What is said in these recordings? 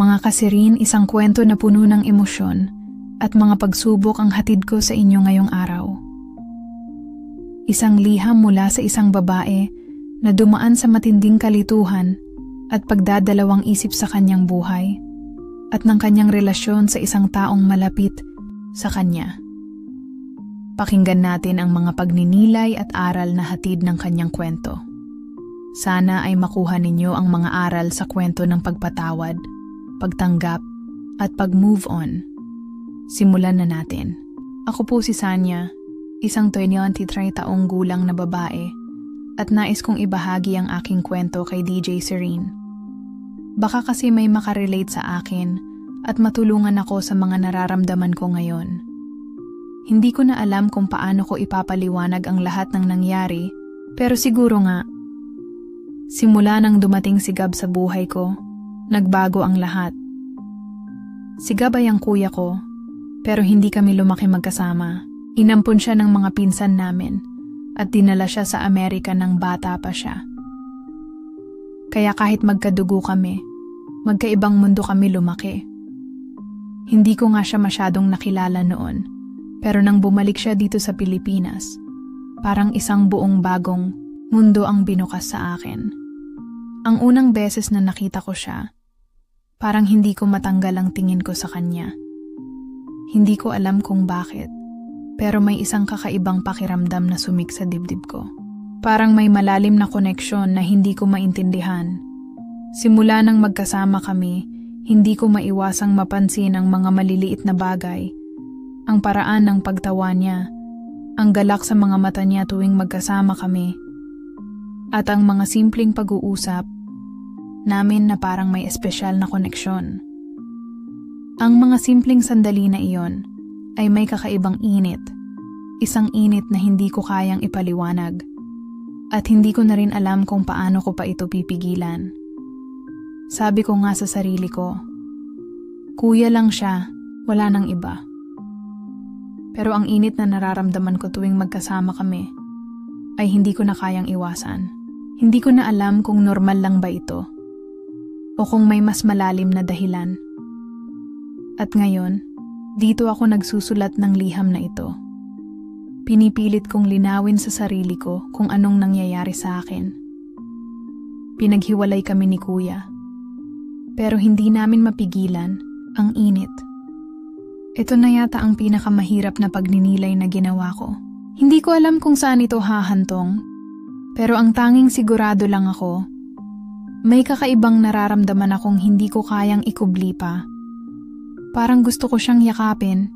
Mga kasirin, isang kwento na puno ng emosyon at mga pagsubok ang hatid ko sa inyo ngayong araw. Isang liham mula sa isang babae na dumaan sa matinding kalituhan at pagdadalawang isip sa kanyang buhay at ng kanyang relasyon sa isang taong malapit sa kanya. Pakinggan natin ang mga pagninilay at aral na hatid ng kanyang kwento. Sana ay makuha ninyo ang mga aral sa kwento ng pagpatawad, pagtanggap, at pag-move on. Simulan na natin. Ako po si Sanya, isang 23 taong gulang na babae, at nais kong ibahagi ang aking kwento kay DJ Serene. Baka kasi may makarelate sa akin at matulungan ako sa mga nararamdaman ko ngayon. Hindi ko na alam kung paano ko ipapaliwanag ang lahat ng nangyari, pero siguro nga, simula nang dumating si Gab sa buhay ko, nagbago ang lahat. Si Gab ay ang kuya ko, pero hindi kami lumaki magkasama. Inampun siya ng mga pinsan namin at dinala siya sa Amerika ng bata pa siya. Kaya kahit magkadugo kami, magkaibang mundo kami lumaki. Hindi ko nga siya masyadong nakilala noon, pero nang bumalik siya dito sa Pilipinas, parang isang buong bagong mundo ang binukas sa akin. Ang unang beses na nakita ko siya, parang hindi ko matanggal ang tingin ko sa kanya. Hindi ko alam kung bakit, pero may isang kakaibang pakiramdam na sumik sa dibdib ko. Parang may malalim na koneksyon na hindi ko maintindihan. Simula nang magkasama kami, hindi ko maiwasang mapansin ang mga maliliit na bagay, ang paraan ng pagtawa niya, ang galak sa mga mata niya tuwing magkasama kami, at ang mga simpleng pag-uusap namin na parang may espesyal na koneksyon. Ang mga simpleng sandali na iyon ay may kakaibang init, isang init na hindi ko kayang ipaliwanag, at hindi ko na rin alam kung paano ko pa ito pipigilan. Sabi ko nga sa sarili ko, kuya lang siya, wala nang iba. Pero ang init na nararamdaman ko tuwing magkasama kami ay hindi ko na kayang iwasan. Hindi ko na alam kung normal lang ba ito o kung may mas malalim na dahilan. At ngayon, dito ako nagsusulat ng liham na ito. Pinipilit kong linawin sa sarili ko kung anong nangyayari sa akin. Pinaghiwalay kami ni Kuya, pero hindi namin mapigilan ang init. Ito na yata ang pinakamahirap na pagninilay na ginawa ko. Hindi ko alam kung saan ito hahantong, pero ang tanging sigurado lang ako, may kakaibang nararamdaman akong hindi ko kayang ikubli pa. Parang gusto ko siyang yakapin,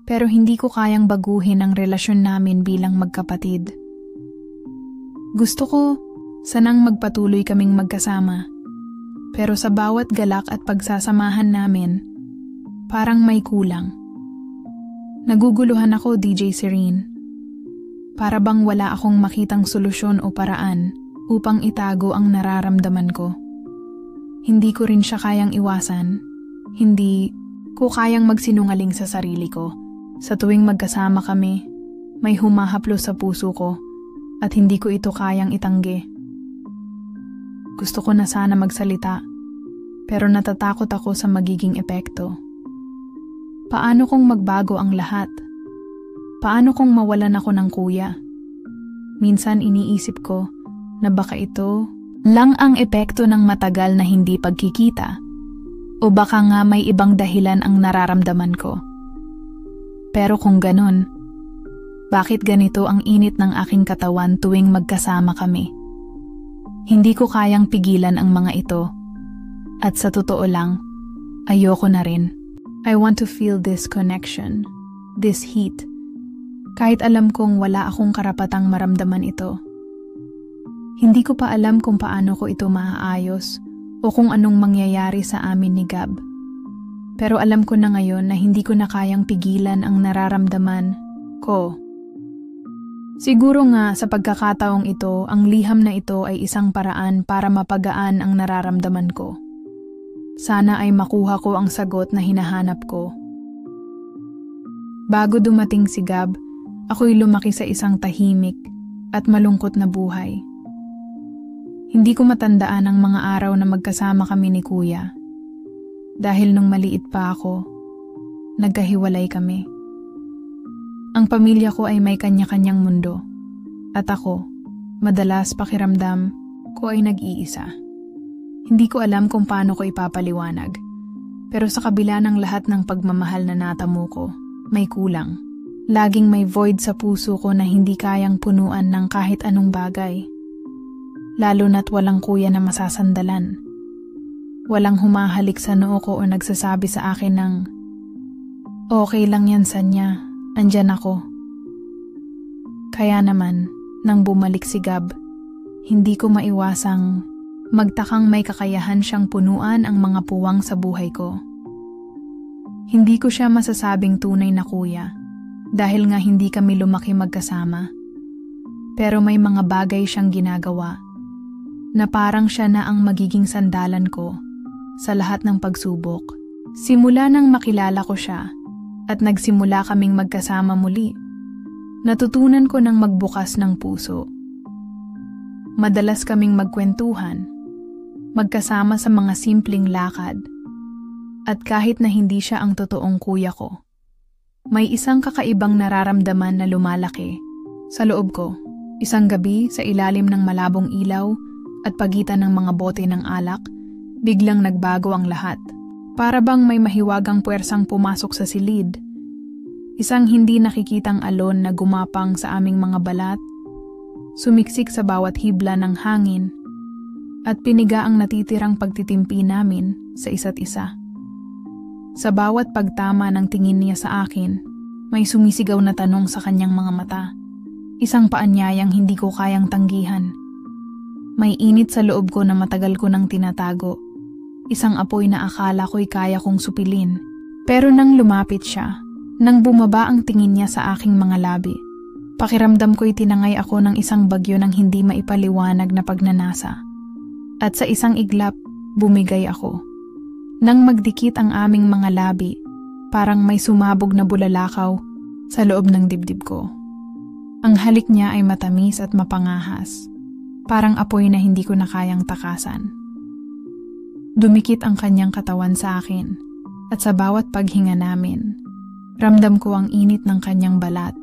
pero hindi ko kayang baguhin ang relasyon namin bilang magkapatid. Gusto ko sanang magpatuloy kaming magkasama, pero sa bawat galak at pagsasamahan namin, parang may kulang. Naguguluhan ako, DJ Serene. Para bang wala akong makitang solusyon o paraan upang itago ang nararamdaman ko. Hindi ko rin siya kayang iwasan. Hindi ko kayang magsinungaling sa sarili ko. Sa tuwing magkasama kami, may humahaplo sa puso ko at hindi ko ito kayang itanggi. Gusto ko na sana magsalita, pero natatakot ako sa magiging epekto. Paano kung magbago ang lahat? Paano kung mawalan ako ng kuya? Minsan iniisip ko na baka ito lang ang epekto ng matagal na hindi pagkikita, o baka nga may ibang dahilan ang nararamdaman ko. Pero kung ganun, bakit ganito ang init ng aking katawan tuwing magkasama kami? Hindi ko kayang pigilan ang mga ito, at sa totoo lang, ayoko na rin. I want to feel this connection, this heat, kahit alam kong wala akong karapatang maramdaman ito. Hindi ko pa alam kung paano ko ito maaayos o kung anong mangyayari sa amin ni Gab. Pero alam ko na ngayon na hindi ko na kayang pigilan ang nararamdaman ko. Siguro nga sa pagkakataong ito, ang liham na ito ay isang paraan para mapagaan ang nararamdaman ko. Sana ay makuha ko ang sagot na hinahanap ko. Bago dumating si Gab, ako'y lumaki sa isang tahimik at malungkot na buhay. Hindi ko matandaan ang mga araw na magkasama kami ni Kuya. Dahil nung maliit pa ako, nagkahiwalay kami. Ang pamilya ko ay may kanya-kanyang mundo. At ako, madalas pakiramdam ko ay nag-iisa. Hindi ko alam kung paano ko ipapaliwanag. Pero sa kabila ng lahat ng pagmamahal na natamo ko, may kulang. Laging may void sa puso ko na hindi kayang punuan ng kahit anong bagay. Lalo na't walang kuya na masasandalan. Walang humahalik sa noo ko o nagsasabi sa akin ng, "Okay lang yan, Sanya, andyan ako." Kaya naman, nang bumalik si Gab, hindi ko maiwasang magtakang may kakayahan siyang punuan ang mga puwang sa buhay ko. Hindi ko siya masasabing tunay na kuya, dahil nga hindi kami lumaki magkasama. Pero may mga bagay siyang ginagawa, na parang siya na ang magiging sandalan ko sa lahat ng pagsubok. Simula nang makilala ko siya at nagsimula kaming magkasama muli, natutunan ko ng magbukas ng puso. Madalas kaming magkwentuhan, magkasama sa mga simpleng lakad, at kahit na hindi siya ang totoong kuya ko, may isang kakaibang nararamdaman na lumalaki sa loob ko. Isang gabi sa ilalim ng malabong ilaw at pagitan ng mga bote ng alak, biglang nagbago ang lahat. Para bang may mahiwagang puwersang pumasok sa silid. Isang hindi nakikitang alon na gumapang sa aming mga balat, sumiksik sa bawat hibla ng hangin, at piniga ang natitirang pagtitimpi namin sa isa't isa. Sa bawat pagtama ng tingin niya sa akin, may sumisigaw na tanong sa kanyang mga mata. Isang paanyayang hindi ko kayang tanggihan. May init sa loob ko na matagal ko nang tinatago. Isang apoy na akala ko'y kaya kong supilin. Pero nang lumapit siya, nang bumaba ang tingin niya sa aking mga labi, pakiramdam ko'y tinangay ako ng isang bagyo ng hindi maipaliwanag na pagnanasa. At sa isang iglap, bumigay ako. Nang magdikit ang aming mga labi, parang may sumabog na bulalakaw sa loob ng dibdib ko. Ang halik niya ay matamis at mapangahas, parang apoy na hindi ko na kayang takasan. Dumikit ang kanyang katawan sa akin, at sa bawat paghinga namin, ramdam ko ang init ng kanyang balat,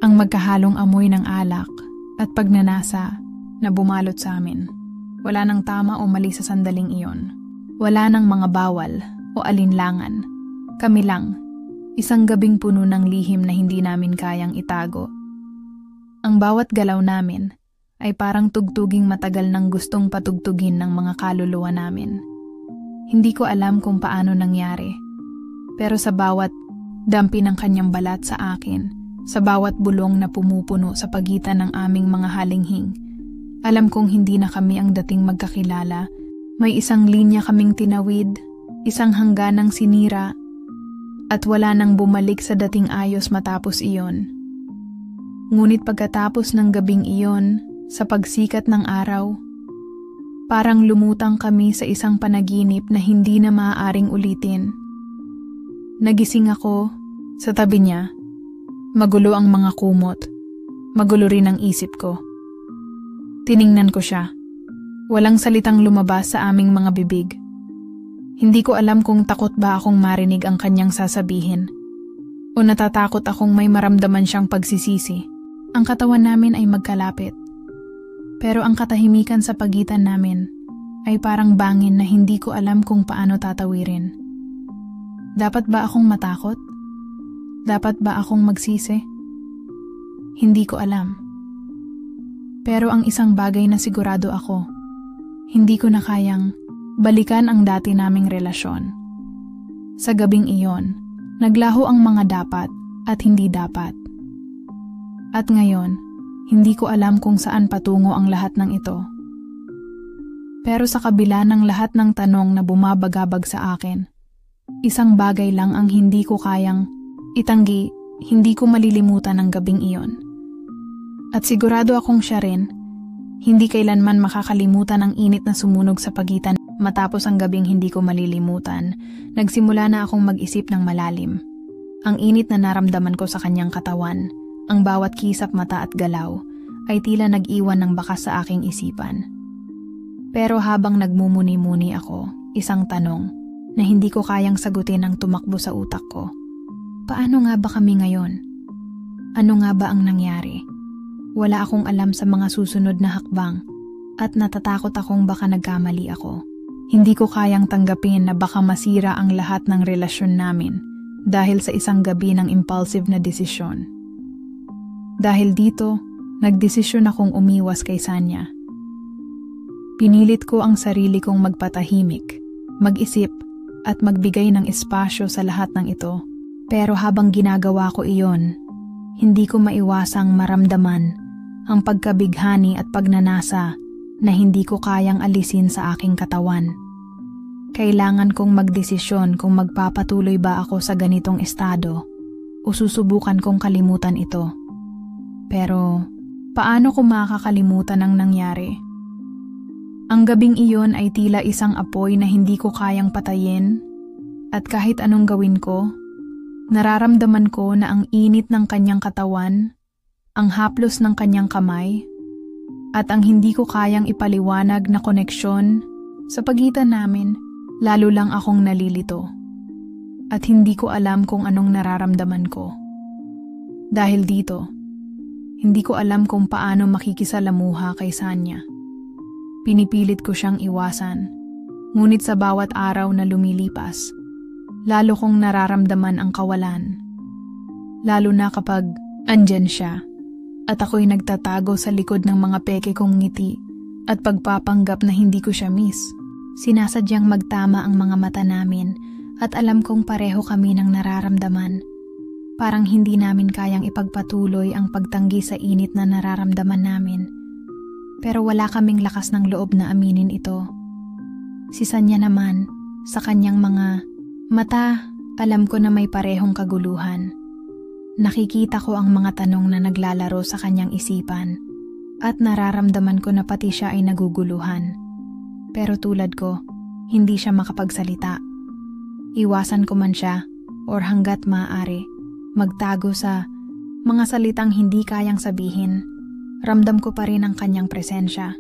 ang magkahalong amoy ng alak at pagnanasa na bumalot sa amin. Wala nang tama o mali sa sandaling iyon. Wala nang mga bawal o alinlangan. Kami lang, isang gabing puno ng lihim na hindi namin kayang itago. Ang bawat galaw namin ay parang tugtuging matagal nang gustong patugtugin ng mga kaluluwa namin. Hindi ko alam kung paano nangyari, pero sa bawat dampi ng kanyang balat sa akin, sa bawat bulong na pumupuno sa pagitan ng aming mga halinghing, alam kong hindi na kami ang dating magkakilala. May isang linya kaming tinawid, isang hangganang sinira, at wala nang bumalik sa dating ayos matapos iyon. Ngunit pagkatapos ng gabing iyon, sa pagsikat ng araw, parang lumutang kami sa isang panaginip na hindi na maaaring ulitin. Nagising ako sa tabi niya. Magulo ang mga kumot. Magulo rin ang isip ko. Tiningnan ko siya. Walang salitang lumabas sa aming mga bibig. Hindi ko alam kung takot ba akong marinig ang kanyang sasabihin o natatakot akong may maramdaman siyang pagsisisi. Ang katawan namin ay magkalapit. Pero ang katahimikan sa pagitan namin ay parang bangin na hindi ko alam kung paano tatawirin. Dapat ba akong matakot? Dapat ba akong magsisi? Hindi ko alam. Pero ang isang bagay na sigurado ako, hindi ko na kayang balikan ang dati naming relasyon. Sa gabing iyon, naglaho ang mga dapat at hindi dapat. At ngayon, hindi ko alam kung saan patungo ang lahat ng ito. Pero sa kabila ng lahat ng tanong na bumabagabag sa akin, isang bagay lang ang hindi ko kayang itanggi, hindi ko malilimutan ang gabing iyon. At sigurado akong siya rin, hindi kailanman makakalimutan ang init na sumunog sa pagitan. Matapos ang gabing hindi ko malilimutan, nagsimula na akong mag-isip ng malalim. Ang init na naramdaman ko sa kanyang katawan, ang bawat kisap mata at galaw, ay tila nag-iwan ng bakas sa aking isipan. Pero habang nagmumuni-muni ako, isang tanong, na hindi ko kayang sagutin ang tumakbo sa utak ko. Paano nga ba kami ngayon? Ano nga ba ang nangyari? Wala akong alam sa mga susunod na hakbang at natatakot akong baka nagkamali ako. Hindi ko kayang tanggapin na baka masira ang lahat ng relasyon namin dahil sa isang gabi ng impulsive na desisyon. Dahil dito, nagdesisyon akong umiwas kay Sanya. Pinilit ko ang sarili kong magpatahimik, mag-isip at magbigay ng espasyo sa lahat ng ito. Pero habang ginagawa ko iyon, hindi ko maiwasang maramdaman ang pagkabighani at pagnanasa na hindi ko kayang alisin sa aking katawan. Kailangan kong magdesisyon kung magpapatuloy ba ako sa ganitong estado o susubukan kong kalimutan ito. Pero paano ko makakalimutan ang nangyari? Ang gabing iyon ay tila isang apoy na hindi ko kayang patayin at kahit anong gawin ko, nararamdaman ko na ang init ng kanyang katawan, ang haplos ng kanyang kamay, at ang hindi ko kayang ipaliwanag na koneksyon sa pagitan namin, lalo lang akong nalilito. At hindi ko alam kung anong nararamdaman ko. Dahil dito, hindi ko alam kung paano makikisalamuha kay Sanya. Pinipilit ko siyang iwasan, ngunit sa bawat araw na lumilipas, lalo kong nararamdaman ang kawalan. Lalo na kapag andyan siya at ako'y nagtatago sa likod ng mga peke kong ngiti at pagpapanggap na hindi ko siya miss. Sinasadyang magtama ang mga mata namin at alam kong pareho kami ng nararamdaman. Parang hindi namin kayang ipagpatuloy ang pagtanggi sa init na nararamdaman namin. Pero wala kaming lakas ng loob na aminin ito. Si Sanya naman, sa kanyang mga mata, alam ko na may parehong kaguluhan. Nakikita ko ang mga tanong na naglalaro sa kanyang isipan at nararamdaman ko na pati siya ay naguguluhan. Pero tulad ko, hindi siya makapagsalita. Iwasan ko man siya or hanggat maaari, magtago sa mga salitang hindi kayang sabihin. Ramdam ko pa rin ang kanyang presensya.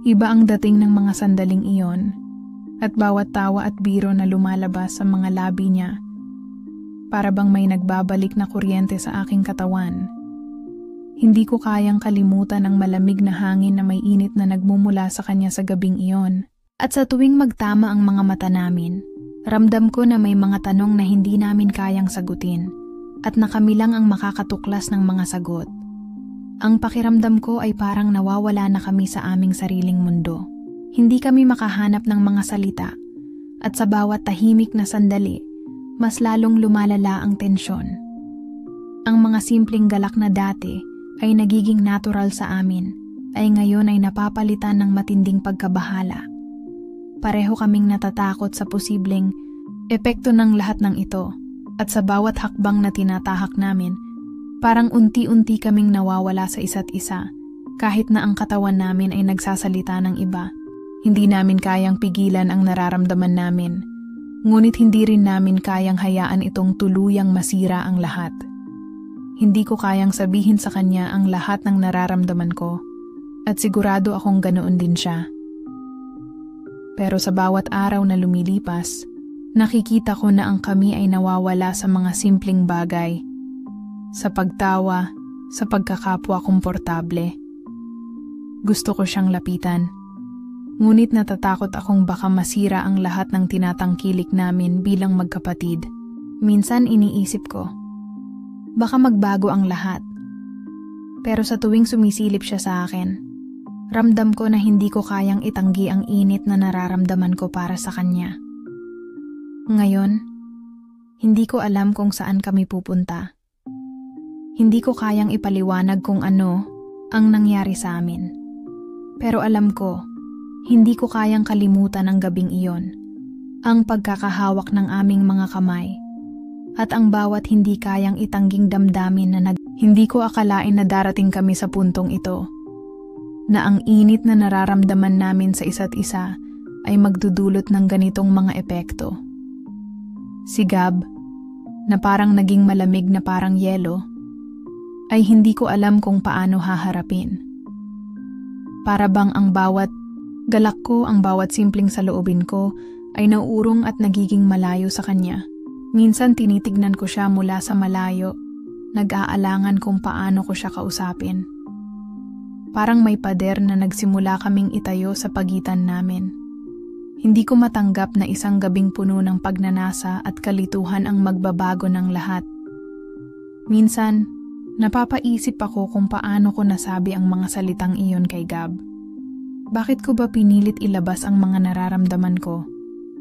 Iba ang dating ng mga sandaling iyon. At bawat tawa at biro na lumalabas sa mga labi niya, para bang may nagbabalik na kuryente sa aking katawan. Hindi ko kayang kalimutan ang malamig na hangin na may init na nagmumula sa kanya sa gabing iyon. At sa tuwing magtama ang mga mata namin, ramdam ko na may mga tanong na hindi namin kayang sagutin at na kami lang ang makakatuklas ng mga sagot. Ang pakiramdam ko ay parang nawawala na kami sa aming sariling mundo. Hindi kami makahanap ng mga salita at sa bawat tahimik na sandali, mas lalong lumalala ang tensyon. Ang mga simpleng galak na dati ay nagiging natural sa amin, ay ngayon ay napapalitan ng matinding pagkabahala. Pareho kaming natatakot sa posibleng epekto ng lahat ng ito at sa bawat hakbang na tinatahak namin, parang unti-unti kaming nawawala sa isa't isa kahit na ang katawan namin ay nagsasalita ng iba. Hindi namin kayang pigilan ang nararamdaman namin, ngunit hindi rin namin kayang hayaan itong tuluyang masira ang lahat. Hindi ko kayang sabihin sa kanya ang lahat ng nararamdaman ko, at sigurado akong ganoon din siya. Pero sa bawat araw na lumilipas, nakikita ko na ang kami ay nawawala sa mga simpleng bagay, sa pagtawa, sa pagkakapwa komportable. Gusto ko siyang lapitan. Ngunit natatakot akong baka masira ang lahat ng tinatangkilik namin bilang magkapatid. Minsan iniisip ko, baka magbago ang lahat. Pero sa tuwing sumisilip siya sa akin, ramdam ko na hindi ko kayang itanggi ang init na nararamdaman ko para sa kanya. Ngayon, hindi ko alam kung saan kami pupunta. Hindi ko kayang ipaliwanag kung ano ang nangyari sa amin. Pero alam ko, hindi ko kayang kalimutan ang gabing iyon, ang pagkakahawak ng aming mga kamay, at ang bawat hindi kayang itangging damdamin na hindi ko akalain na darating kami sa puntong ito, na ang init na nararamdaman namin sa isa't isa ay magdudulot ng ganitong mga epekto. Si Gab, na parang naging malamig na parang yelo, ay hindi ko alam kung paano haharapin. Para bang ang bawat galak ko, ang bawat simpleng saloobin ko ay nauurong at nagiging malayo sa kanya. Minsan tinitignan ko siya mula sa malayo, nag-aalangan kung paano ko siya kausapin. Parang may pader na nagsimula kaming itayo sa pagitan namin. Hindi ko matanggap na isang gabing puno ng pagnanasa at kalituhan ang magbabago ng lahat. Minsan, napapaisip ako kung paano ko nasabi ang mga salitang iyon kay Gab. Bakit ko ba pinilit ilabas ang mga nararamdaman ko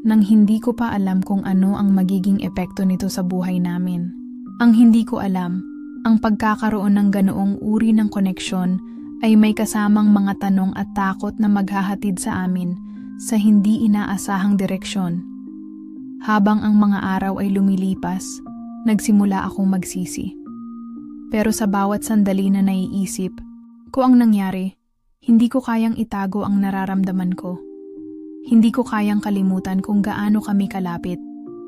nang hindi ko pa alam kung ano ang magiging epekto nito sa buhay namin? Ang hindi ko alam, ang pagkakaroon ng ganoong uri ng koneksyon ay may kasamang mga tanong at takot na maghahatid sa amin sa hindi inaasahang direksyon. Habang ang mga araw ay lumilipas, nagsimula akong magsisi. Pero sa bawat sandali na naiisip ko ang nangyari, hindi ko kayang itago ang nararamdaman ko. Hindi ko kayang kalimutan kung gaano kami kalapit,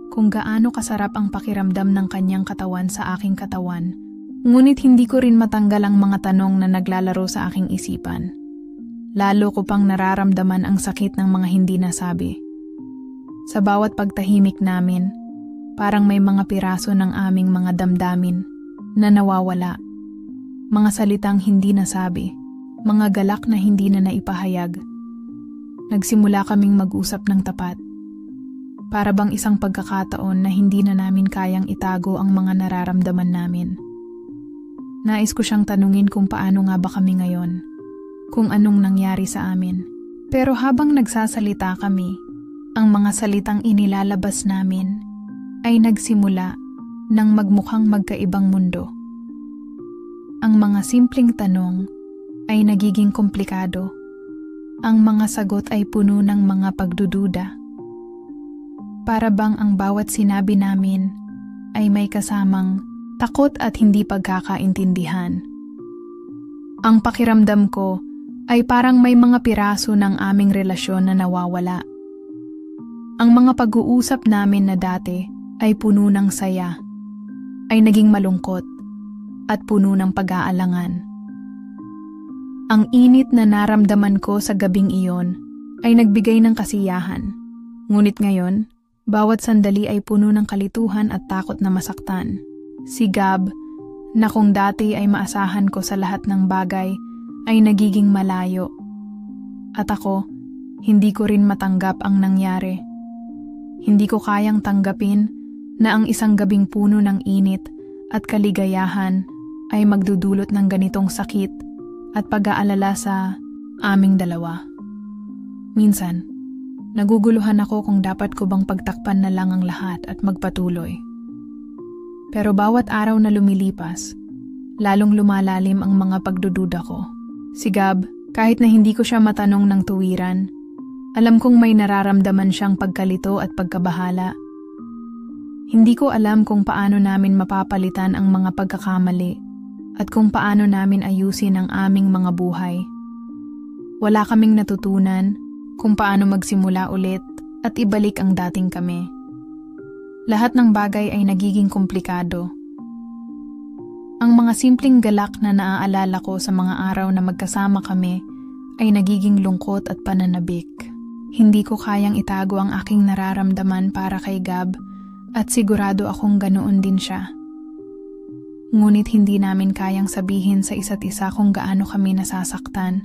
kung gaano kasarap ang pakiramdam ng kanyang katawan sa aking katawan. Ngunit hindi ko rin matanggal ang mga tanong na naglalaro sa aking isipan. Lalo ko pang nararamdaman ang sakit ng mga hindi nasabi. Sa bawat pagtahimik namin, parang may mga piraso ng aming mga damdamin na nawawala. Mga salitang hindi nasabi, mga galak na hindi na naipahayag. Nagsimula kaming mag-usap ng tapat. Para bang isang pagkakataon na hindi na namin kayang itago ang mga nararamdaman namin. Nais ko siyang tanungin kung paano nga ba kami ngayon, kung anong nangyari sa amin. Pero habang nagsasalita kami, ang mga salitang inilalabas namin ay nagsimula ng magmukhang magkaibang mundo. Ang mga simpleng tanong ay nagiging komplikado. Ang mga sagot ay puno ng mga pagdududa. Para bang ang bawat sinabi namin ay may kasamang takot at hindi pagkakaintindihan. Ang pakiramdam ko ay parang may mga piraso ng aming relasyon na nawawala. Ang mga pag-uusap namin na dati ay puno ng saya, ay naging malungkot at puno ng pag-aalangan. Ang init na naramdaman ko sa gabing iyon ay nagbigay ng kasiyahan. Ngunit ngayon, bawat sandali ay puno ng kalituhan at takot na masaktan. Si Gab, na kung dati ay maasahan ko sa lahat ng bagay, ay nagiging malayo. At ako, hindi ko rin matanggap ang nangyari. Hindi ko kayang tanggapin na ang isang gabing puno ng init at kaligayahan ay magdudulot ng ganitong sakit at pag-aalala sa aming dalawa. Minsan, naguguluhan ako kung dapat ko bang pagtakpan na lang ang lahat at magpatuloy. Pero bawat araw na lumilipas, lalong lumalalim ang mga pagdududa ko. Si Gab, kahit na hindi ko siya matanong ng tuwiran, alam kong may nararamdaman siyang pagkalito at pagkabahala. Hindi ko alam kung paano namin mapapalitan ang mga pagkakamali at kung paano namin ayusin ang aming mga buhay. Wala kaming natutunan kung paano magsimula ulit at ibalik ang dating kami. Lahat ng bagay ay nagiging komplikado. Ang mga simpleng galak na naaalala ko sa mga araw na magkasama kami ay nagiging lungkot at pananabik. Hindi ko kayang itago ang aking nararamdaman para kay Gab at sigurado akong ganoon din siya. Ngunit hindi namin kayang sabihin sa isa't isa kung gaano kami nasasaktan.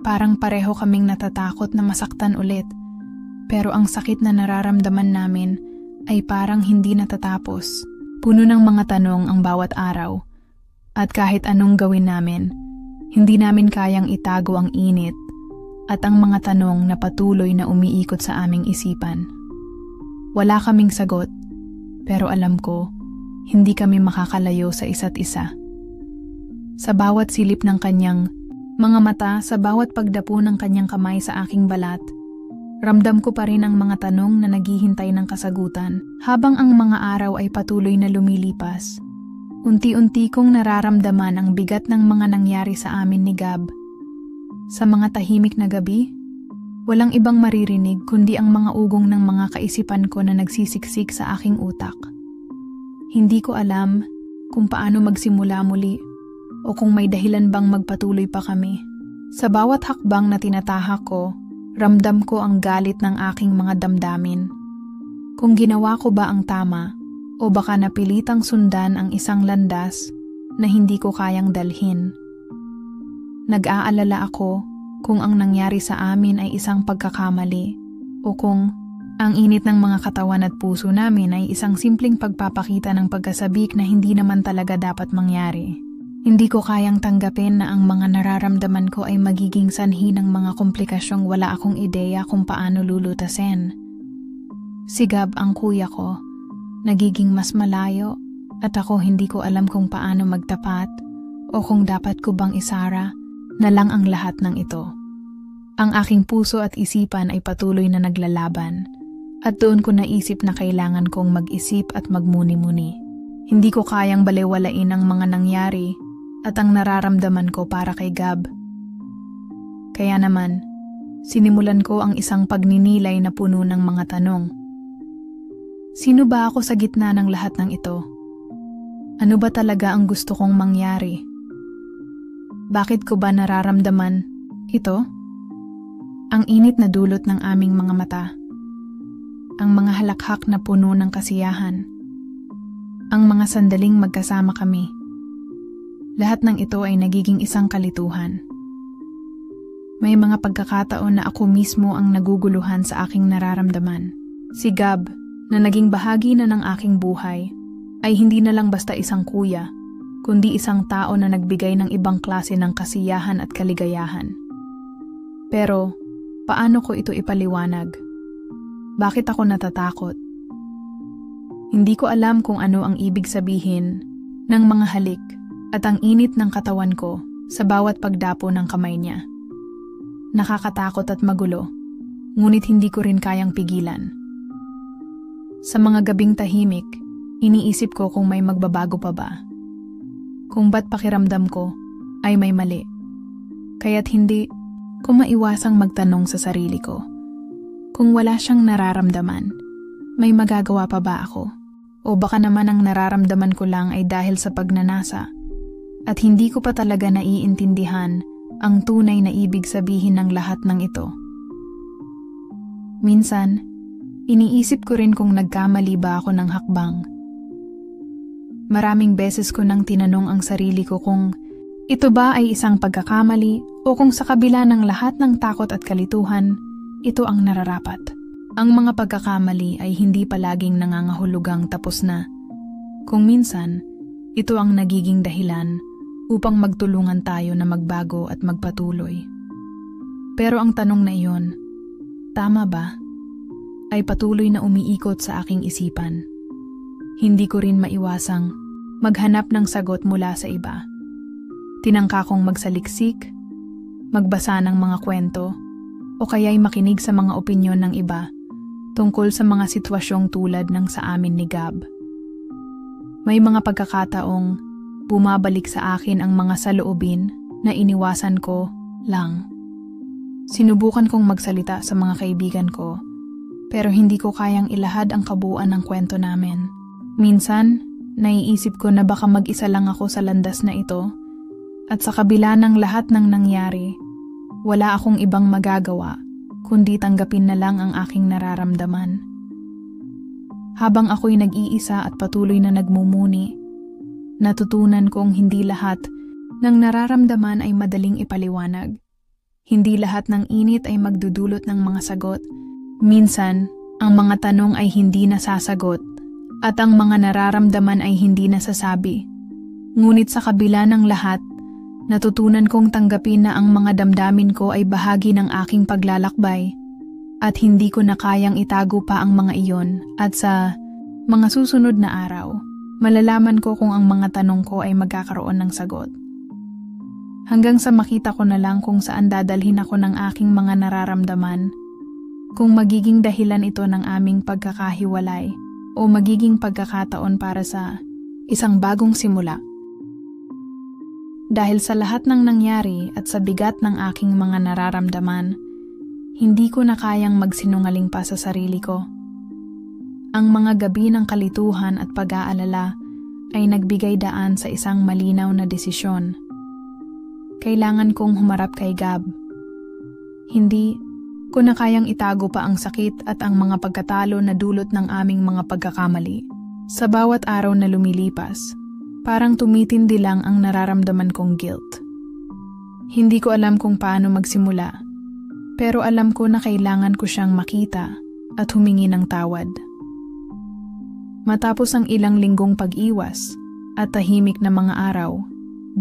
Parang pareho kaming natatakot na masaktan ulit, pero ang sakit na nararamdaman namin ay parang hindi natatapos. Puno ng mga tanong ang bawat araw, at kahit anong gawin namin, hindi namin kayang itago ang init at ang mga tanong na patuloy na umiikot sa aming isipan. Wala kaming sagot, pero alam ko, hindi kami makakalayo sa isa't isa. Sa bawat silip ng kanyang mga mata, sa bawat pagdapo ng kanyang kamay sa aking balat, ramdam ko pa rin ang mga tanong na naghihintay ng kasagutan. Habang ang mga araw ay patuloy na lumilipas, unti-unti kong nararamdaman ang bigat ng mga nangyari sa amin ni Gab. Sa mga tahimik na gabi, walang ibang maririnig kundi ang mga ugong ng mga kaisipan ko na nagsisiksik sa aking utak. Hindi ko alam kung paano magsimula muli o kung may dahilan bang magpatuloy pa kami. Sa bawat hakbang na tinatahak ko, Ramdam ko ang galit ng aking mga damdamin. Kung ginawa ko ba ang tama o baka napilitang sundan ang isang landas na hindi ko kayang dalhin. Nag-aalala ako kung ang nangyari sa amin ay isang pagkakamali o kung ang init ng mga katawan at puso namin ay isang simpleng pagpapakita ng pagkasabik na hindi naman talaga dapat mangyari. Hindi ko kayang tanggapin na ang mga nararamdaman ko ay magiging sanhi ng mga komplikasyong wala akong ideya kung paano lulutasin. Si Gab ang kuya ko, nagiging mas malayo at ako hindi ko alam kung paano magtapat o kung dapat ko bang isara na lang ang lahat ng ito. Ang aking puso at isipan ay patuloy na naglalaban at doon ko naisip na kailangan kong mag-isip at magmuni-muni. Hindi ko kayang balewalain ang mga nangyari at ang nararamdaman ko para kay Gab. Kaya naman, sinimulan ko ang isang pagninilay na puno ng mga tanong. Sino ba ako sa gitna ng lahat ng ito? Ano ba talaga ang gusto kong mangyari? Bakit ko ba nararamdaman ito? Ang init na dulot ng aming mga mata. Ang mga halakhak na puno ng kasiyahan. Ang mga sandaling magkasama kami. Lahat ng ito ay nagiging isang kalituhan. May mga pagkakataon na ako mismo ang naguguluhan sa aking nararamdaman. Si Gab, na naging bahagi na ng aking buhay, ay hindi na lang basta isang kuya, kundi isang tao na nagbigay ng ibang klase ng kasiyahan at kaligayahan. Pero, paano ko ito ipaliwanag? Bakit ako natatakot? Hindi ko alam kung ano ang ibig sabihin ng mga halik at ang init ng katawan ko sa bawat pagdapo ng kamay niya. Nakakatakot at magulo, ngunit hindi ko rin kayang pigilan. Sa mga gabing tahimik, iniisip ko kung may magbabago pa ba. Kung ba't pakiramdam ko ay may mali. Kaya't hindi ko maiwasang magtanong sa sarili ko. Kung wala siyang nararamdaman, may magagawa pa ba ako? O baka naman ang nararamdaman ko lang ay dahil sa pagnanasa at hindi ko pa talaga naiintindihan ang tunay na ibig sabihin ng lahat ng ito. Minsan, iniisip ko rin kung nagkamali ba ako ng hakbang. Maraming beses ko nang tinanong ang sarili ko kung ito ba ay isang pagkakamali o kung sa kabila ng lahat ng takot at kalituhan, ito ang nararapat. Ang mga pagkakamali ay hindi palaging nangangahulugang tapos na. Kung minsan, ito ang nagiging dahilan upang magtulungan tayo na magbago at magpatuloy. Pero ang tanong na iyon, tama ba? Ay patuloy na umiikot sa aking isipan. Hindi ko rin maiwasang maghanap ng sagot mula sa iba. Tinangka kong magsaliksik, magbasa ng mga kwento, o kaya'y makinig sa mga opinyon ng iba tungkol sa mga sitwasyong tulad ng sa amin ni Gab. May mga pagkakataong bumabalik sa akin ang mga saloobin na iniwasan ko lang. Sinubukan kong magsalita sa mga kaibigan ko, pero hindi ko kayang ilahad ang kabuuan ng kwento namin. Minsan, naiisip ko na baka mag-isa lang ako sa landas na ito, at sa kabila ng lahat ng nangyari, wala akong ibang magagawa kundi tanggapin na lang ang aking nararamdaman. Habang ako'y nag-iisa at patuloy na nagmumuni, natutunan kong hindi lahat ng nararamdaman ay madaling ipaliwanag. Hindi lahat ng init ay magdudulot ng mga sagot. Minsan, ang mga tanong ay hindi nasasagot at ang mga nararamdaman ay hindi nasasabi. Ngunit sa kabila ng lahat, natutunan kong tanggapin na ang mga damdamin ko ay bahagi ng aking paglalakbay at hindi ko na kayang itago pa ang mga iyon at sa mga susunod na araw, malalaman ko kung ang mga tanong ko ay magkakaroon ng sagot. Hanggang sa makita ko na lang kung saan dadalhin ako ng aking mga nararamdaman, kung magiging dahilan ito ng aming pagkakahiwalay o magiging pagkakataon para sa isang bagong simula. Dahil sa lahat ng nangyari at sa bigat ng aking mga nararamdaman, hindi ko na kayang magsinungaling pa sa sarili ko. Ang mga gabi ng kalituhan at pag-aalala ay nagbigay daan sa isang malinaw na desisyon. Kailangan kong humarap kay Gab. Hindi ko na kayang itago pa ang sakit at ang mga pagkatalo na dulot ng aming mga pagkakamali. Sa bawat araw na lumilipas, parang tumitindi lang ang nararamdaman kong guilt. Hindi ko alam kung paano magsimula, pero alam ko na kailangan ko siyang makita at humingi ng tawad. Matapos ang ilang linggong pag-iwas at tahimik na mga araw,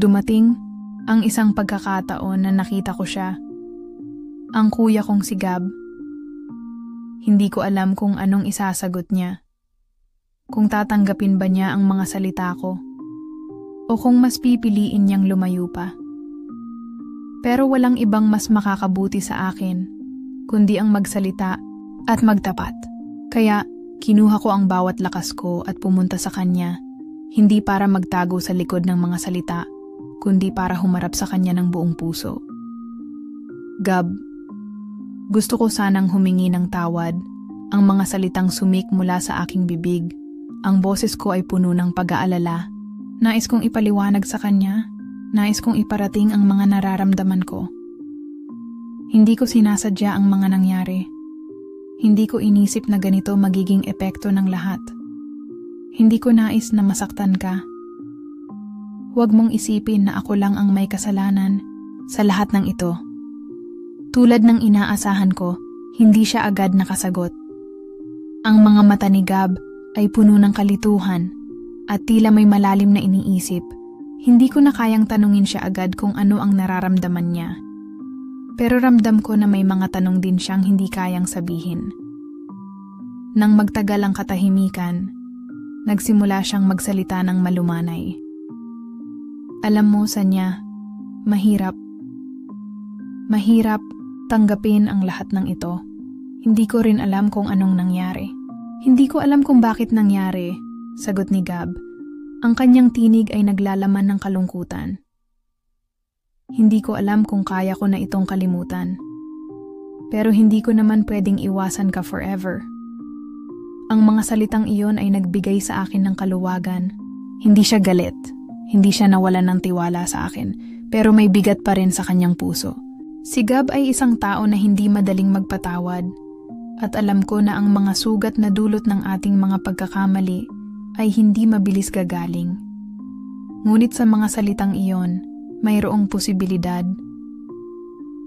dumating ang isang pagkakataon na nakita ko siya. Ang kuya kong si Gab. Hindi ko alam kung anong isasagot niya. Kung tatanggapin ba niya ang mga salita ko o kung mas pipiliin niyang lumayo pa. Pero walang ibang mas makakabuti sa akin kundi ang magsalita at magtapat. Kaya kinuha ko ang bawat lakas ko at pumunta sa kanya, hindi para magtago sa likod ng mga salita, kundi para humarap sa kanya ng buong puso. Gab, gusto ko sanang humingi ng tawad. Ang mga salitang sumik mula sa aking bibig. Ang boses ko ay puno ng pag-aalala. Nais kong ipaliwanag sa kanya. Nais kong iparating ang mga nararamdaman ko. Hindi ko sinasadya ang mga nangyari. Hindi ko inisip na ganito magiging epekto ng lahat. Hindi ko nais na masaktan ka. Huwag mong isipin na ako lang ang may kasalanan sa lahat ng ito. Tulad ng inaasahan ko, hindi siya agad nakasagot. Ang mga mata ni Gab ay puno ng kalituhan at tila may malalim na iniisip. Hindi ko na kayang tanungin siya agad kung ano ang nararamdaman niya. Pero ramdam ko na may mga tanong din siyang hindi kayang sabihin. Nang magtagal ang katahimikan, nagsimula siyang magsalita ng malumanay. Alam mo, Sanya, mahirap tanggapin ang lahat ng ito. Hindi ko rin alam kung anong nangyari. Hindi ko alam kung bakit nangyari, sagot ni Gab. Ang kanyang tinig ay naglalaman ng kalungkutan. Hindi ko alam kung kaya ko na itong kalimutan. Pero hindi ko naman pwedeng iwasan ka forever. Ang mga salitang iyon ay nagbigay sa akin ng kaluwagan. Hindi siya galit. Hindi siya nawalan ng tiwala sa akin. Pero may bigat pa rin sa kanyang puso. Si Gab ay isang tao na hindi madaling magpatawad. At alam ko na ang mga sugat na dulot ng ating mga pagkakamali ay hindi mabilis gagaling. Ngunit sa mga salitang iyon, mayroong posibilidad.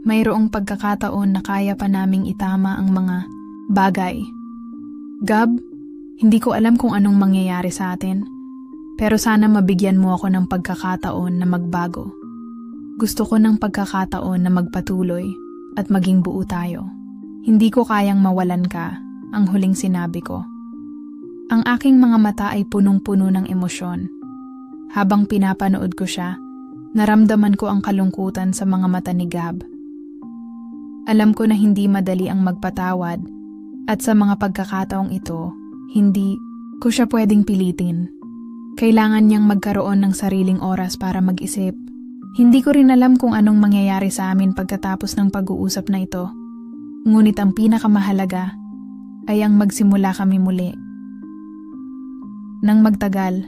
Mayroong pagkakataon na kaya pa naming itama ang mga bagay. Gab, hindi ko alam kung anong mangyayari sa atin, pero sana mabigyan mo ako ng pagkakataon na magbago. Gusto ko ng pagkakataon na magpatuloy at maging buo tayo. Hindi ko kayang mawalan ka, ang huling sinabi ko. Ang aking mga mata ay punong-puno ng emosyon. Habang pinapanood ko siya, naramdaman ko ang kalungkutan sa mga mata ni Gab. Alam ko na hindi madali ang magpatawad at sa mga pagkakataong ito, hindi ko siya pwedeng pilitin. Kailangan niyang magkaroon ng sariling oras para mag-isip. Hindi ko rin alam kung anong mangyayari sa amin pagkatapos ng pag-uusap na ito. Ngunit ang pinakamahalaga ay ang magsimula kami muli. Nang magtagal,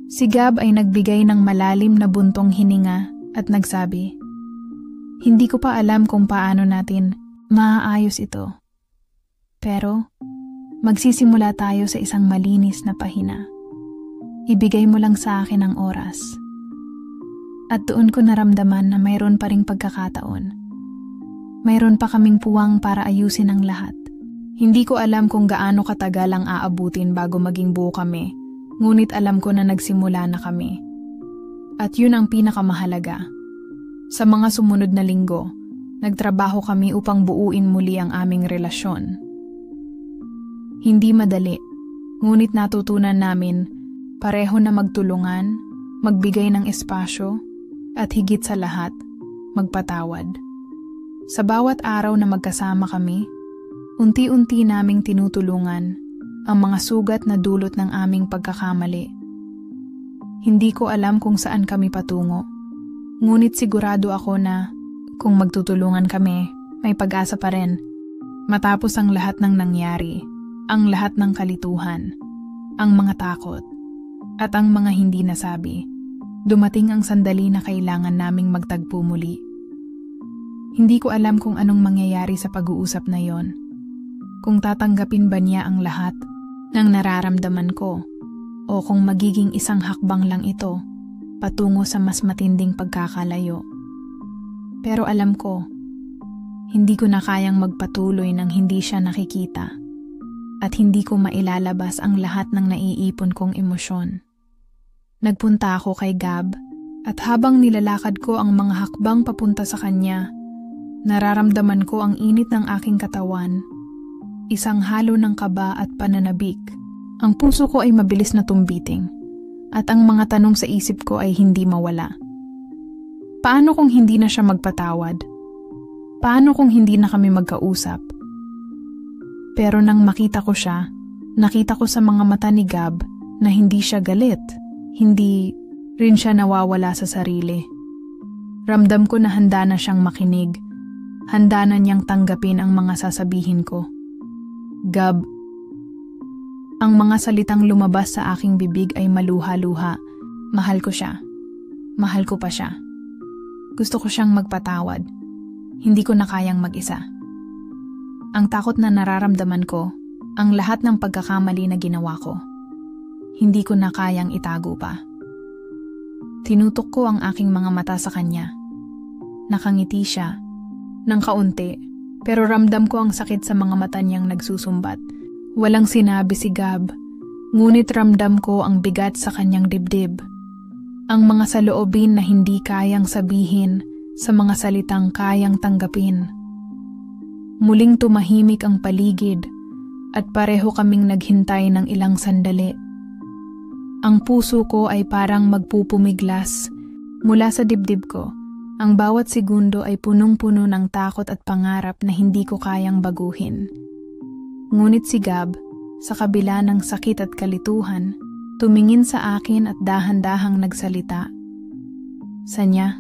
si Gab ay nagbigay ng malalim na buntong hininga at nagsabi, "Hindi ko pa alam kung paano natin maaayos ito. Pero magsisimula tayo sa isang malinis na pahina. Ibigay mo lang sa akin ang oras." At doon ko naramdaman na mayroon pa ring pagkakataon. Mayroon pa kaming puwang para ayusin ang lahat. Hindi ko alam kung gaano katagal ang aabutin bago maging buo kami, ngunit alam ko na nagsimula na kami. At yun ang pinakamahalaga. Sa mga sumunod na linggo, nagtrabaho kami upang buuin muli ang aming relasyon. Hindi madali, ngunit natutunan namin pareho na magtulungan, magbigay ng espasyo, at higit sa lahat, magpatawad. Sa bawat araw na magkasama kami, unti-unti naming tinutulungan ang mga sugat na dulot ng aming pagkakamali. Hindi ko alam kung saan kami patungo, ngunit sigurado ako na kung magtutulungan kami, may pag-asa pa rin. Matapos ang lahat ng nangyari, ang lahat ng kalituhan, ang mga takot, at ang mga hindi nasabi, dumating ang sandali na kailangan naming magtagpo muli. Hindi ko alam kung anong mangyayari sa pag-uusap na yon. Kung tatanggapin ba niya ang lahat ng nararamdaman ko o kung magiging isang hakbang lang ito patungo sa mas matinding pagkakalayo. Pero alam ko, hindi ko na kayang magpatuloy nang hindi siya nakikita at hindi ko mailalabas ang lahat ng naiipon kong emosyon. Nagpunta ako kay Gab at habang nilalakad ko ang mga hakbang papunta sa kanya, nararamdaman ko ang init ng aking katawan, isang halo ng kaba at pananabik. Ang puso ko ay mabilis na tumbiting at ang mga tanong sa isip ko ay hindi mawala. Paano kung hindi na siya magpatawad? Paano kung hindi na kami magkausap? Pero nang makita ko siya, nakita ko sa mga mata ni Gab na hindi siya galit, hindi rin siya nawawala sa sarili. Ramdam ko na handa na siyang makinig. Handa na niyang tanggapin ang mga sasabihin ko. Gab, ang mga salitang lumabas sa aking bibig ay maluha-luha. Mahal ko siya. Mahal ko pa siya. Gusto ko siyang magpatawad. Hindi ko na kayang mag-isa. Ang takot na nararamdaman ko, ang lahat ng pagkakamali na ginawa ko. Hindi ko na kayang itago pa. Tinutok ko ang aking mga mata sa kanya. Nakangiti siya ng kaunti, pero ramdam ko ang sakit sa mga mata niyang nagsusumbat. Walang sinabi si Gab, ngunit ramdam ko ang bigat sa kanyang dibdib. Ang mga saloobin na hindi kayang sabihin sa mga salitang kayang tanggapin. Muling tumahimik ang paligid at pareho kaming naghintay ng ilang sandali. Ang puso ko ay parang magpupumiglas mula sa dibdib ko. Ang bawat segundo ay punong-puno ng takot at pangarap na hindi ko kayang baguhin. Ngunit si Gab, sa kabila ng sakit at kalituhan, tumingin sa akin at dahan-dahang nagsalita. Sanya,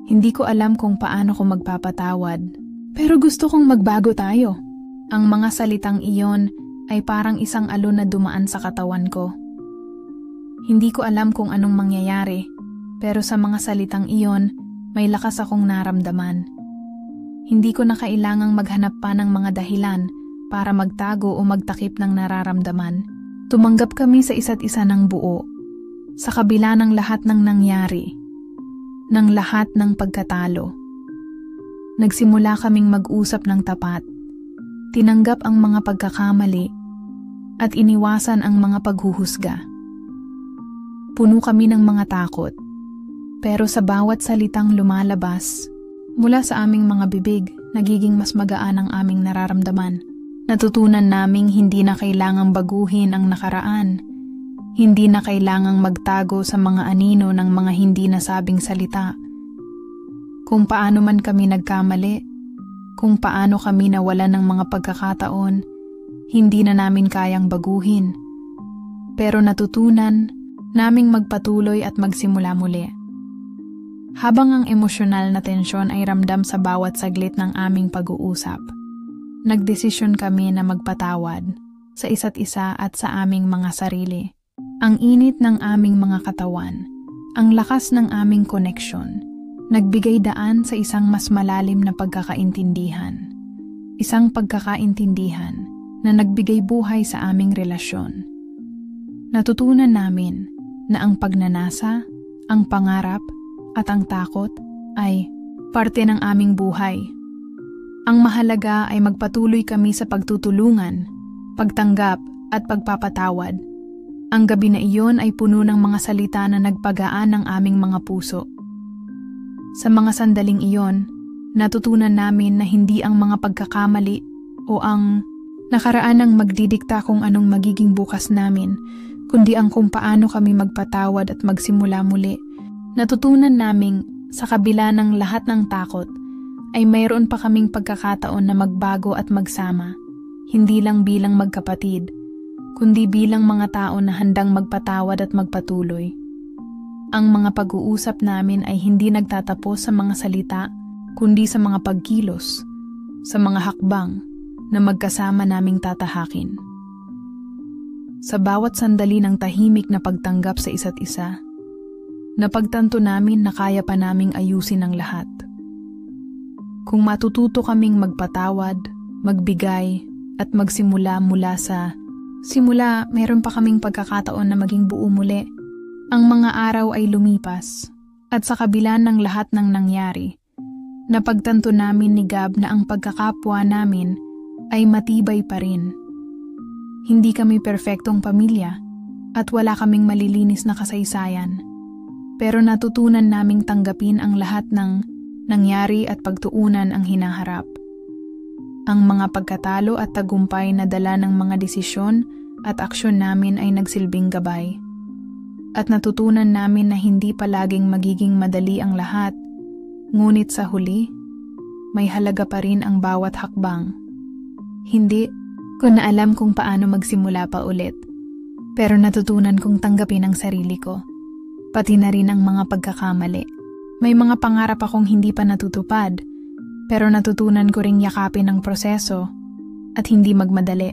hindi ko alam kung paano ko magpapatawad, pero gusto kong magbago tayo. Ang mga salitang iyon ay parang isang alon na dumaan sa katawan ko. Hindi ko alam kung anong mangyayari, pero sa mga salitang iyon, may lakas akong naramdaman. Hindi ko na kailangang maghanap pa ng mga dahilan para magtago o magtakip ng nararamdaman. Tumanggap kami sa isa't isa ng buo, sa kabila ng lahat ng nangyari, ng lahat ng pagkatalo. Nagsimula kaming mag-usap ng tapat, tinanggap ang mga pagkakamali, at iniwasan ang mga paghuhusga. Puno kami ng mga takot. Pero sa bawat salitang lumalabas, mula sa aming mga bibig, nagiging mas magaan ang aming nararamdaman. Natutunan naming hindi na kailangang baguhin ang nakaraan. Hindi na kailangang magtago sa mga anino ng mga hindi nasabing salita. Kung paano man kami nagkamali, kung paano kami nawalan ng mga pagkakataon, hindi na namin kayang baguhin. Pero natutunan naming magpatuloy at magsimula muli. Habang ang emosyonal na tensyon ay ramdam sa bawat saglit ng aming pag-uusap, nagdesisyon kami na magpatawad sa isa't isa at sa aming mga sarili. Ang init ng aming mga katawan, ang lakas ng aming koneksyon, nagbigay daan sa isang mas malalim na pagkakaintindihan. Isang pagkakaintindihan na nagbigay buhay sa aming relasyon. Natutunan namin na ang pagnanasa, ang pangarap, at ang takot ay parte ng aming buhay. Ang mahalaga ay magpatuloy kami sa pagtutulungan, pagtanggap at pagpapatawad. Ang gabi na iyon ay puno ng mga salita na nagpagaan ng aming mga puso. Sa mga sandaling iyon, natutunan namin na hindi ang mga pagkakamali o ang nakaraan ang magdidikta kung anong magiging bukas namin, kundi ang kung paano kami magpatawad at magsimula muli. Natutunan naming sa kabila ng lahat ng takot ay mayroon pa kaming pagkakataon na magbago at magsama, hindi lang bilang magkapatid, kundi bilang mga tao na handang magpatawad at magpatuloy. Ang mga pag-uusap namin ay hindi nagtatapos sa mga salita, kundi sa mga pagkilos, sa mga hakbang na magkasama naming tatahakin. Sa bawat sandali ng tahimik na pagtanggap sa isa't isa, napagtanto namin na kaya pa naming ayusin ang lahat. Kung matututo kaming magpatawad, magbigay, at magsimula mula sa simula, meron pa kaming pagkakataon na maging buo muli. Ang mga araw ay lumipas, at sa kabila ng lahat ng nangyari, napagtanto namin ni Gab na ang pagkakapwa namin ay matibay pa rin. Hindi kami perpektong pamilya, at wala kaming malilinis na kasaysayan. Pero natutunan naming tanggapin ang lahat ng nangyari at pagtuunan ang hinaharap. Ang mga pagkatalo at tagumpay na dala ng mga desisyon at aksyon namin ay nagsilbing gabay. At natutunan namin na hindi palaging magiging madali ang lahat, ngunit sa huli, may halaga pa rin ang bawat hakbang. Hindi ko na alam kung paano magsimula pa ulit, pero natutunan kong tanggapin ang sarili ko, pati na rin ang mga pagkakamali. May mga pangarap akong hindi pa natutupad, pero natutunan ko ring yakapin ang proseso at hindi magmadali.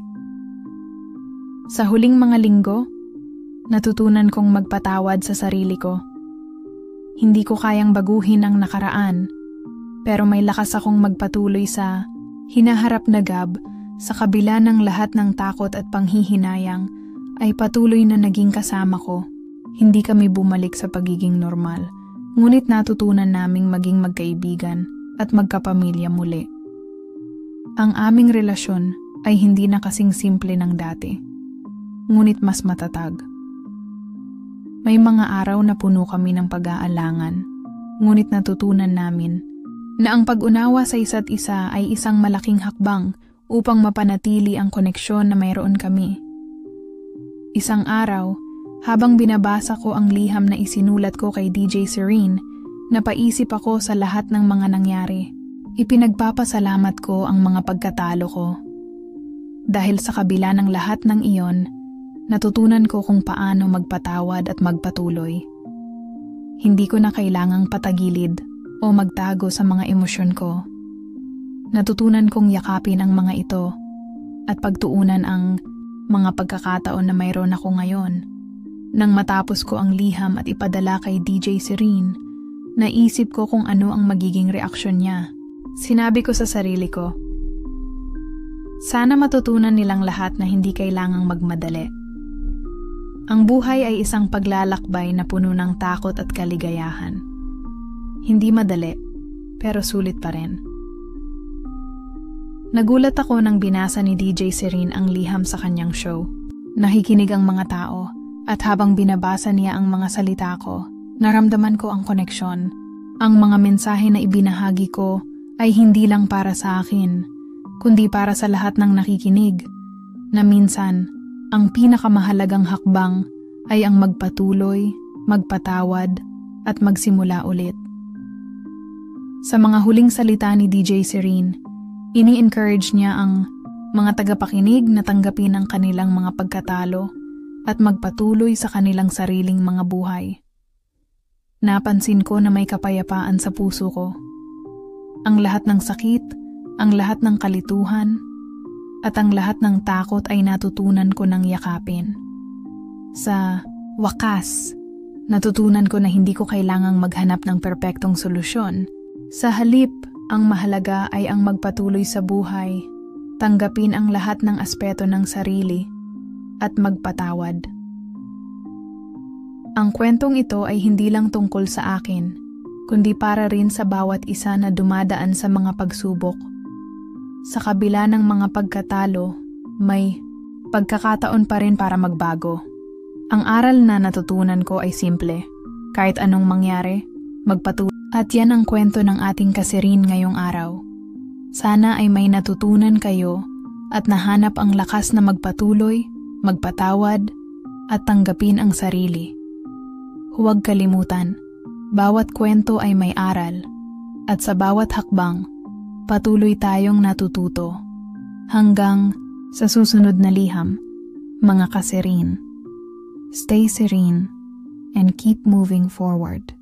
Sa huling mga linggo, natutunan kong magpatawad sa sarili ko. Hindi ko kayang baguhin ang nakaraan, pero may lakas akong magpatuloy sa hinaharap na Gab. Sa kabila ng lahat ng takot at panghihinayang, ay patuloy na naging kasama ko. Hindi kami bumalik sa pagiging normal, ngunit natutunan naming maging magkaibigan at magkapamilya muli. Ang aming relasyon ay hindi na kasing simple ng dati, ngunit mas matatag. May mga araw na puno kami ng pag-aalangan, ngunit natutunan namin na ang pag-unawa sa isa't isa ay isang malaking hakbang upang mapanatili ang koneksyon na mayroon kami. Isang araw, habang binabasa ko ang liham na isinulat ko kay DJ Serene, napaisip ako sa lahat ng mga nangyari. Ipinagpapasalamat ko ang mga pagkatalo ko. Dahil sa kabila ng lahat ng iyon, natutunan ko kung paano magpatawad at magpatuloy. Hindi ko na kailangang patagilid o magtago sa mga emosyon ko. Natutunan kong yakapin ang mga ito at pagtuunan ang mga pagkakataon na mayroon ako ngayon. Nang matapos ko ang liham at ipadala kay DJ Serene, naisip ko kung ano ang magiging reaksyon niya. Sinabi ko sa sarili ko, sana matutunan nilang lahat na hindi kailangang magmadali. Ang buhay ay isang paglalakbay na puno ng takot at kaligayahan. Hindi madali, pero sulit pa rin. Nagulat ako nang binasa ni DJ Serene ang liham sa kanyang show. Nakikinig ang mga tao, at habang binabasa niya ang mga salita ko, naramdaman ko ang koneksyon. Ang mga mensahe na ibinahagi ko ay hindi lang para sa akin, kundi para sa lahat ng nakikinig, na minsan, ang pinakamahalagang hakbang ay ang magpatuloy, magpatawad, at magsimula ulit. Sa mga huling salita ni DJ Serene, ini-encourage niya ang mga tagapakinig na tanggapin ang kanilang mga pagkatalo at magpatuloy sa kanilang sariling mga buhay. Napansin ko na may kapayapaan sa puso ko. Ang lahat ng sakit, ang lahat ng kalituhan, at ang lahat ng takot ay natutunan ko ng yakapin. Sa wakas, natutunan ko na hindi ko kailangang maghanap ng perpektong solusyon. Sa halip, ang mahalaga ay ang magpatuloy sa buhay, tanggapin ang lahat ng aspeto ng sarili, at magpatawad. Ang kwentong ito ay hindi lang tungkol sa akin, kundi para rin sa bawat isa na dumadaan sa mga pagsubok. Sa kabila ng mga pagkatalo, may pagkakataon pa rin para magbago. Ang aral na natutunan ko ay simple. Kahit anong mangyari, magpatuloy. At yan ang kwento ng ating ka-Serene ngayong araw. Sana ay may natutunan kayo at nahanap ang lakas na magpatuloy, magpatawad, at tanggapin ang sarili. Huwag kalimutan, bawat kwento ay may aral, at sa bawat hakbang, patuloy tayong natututo. Hanggang sa susunod na liham, mga ka-Serene. Stay serene and keep moving forward.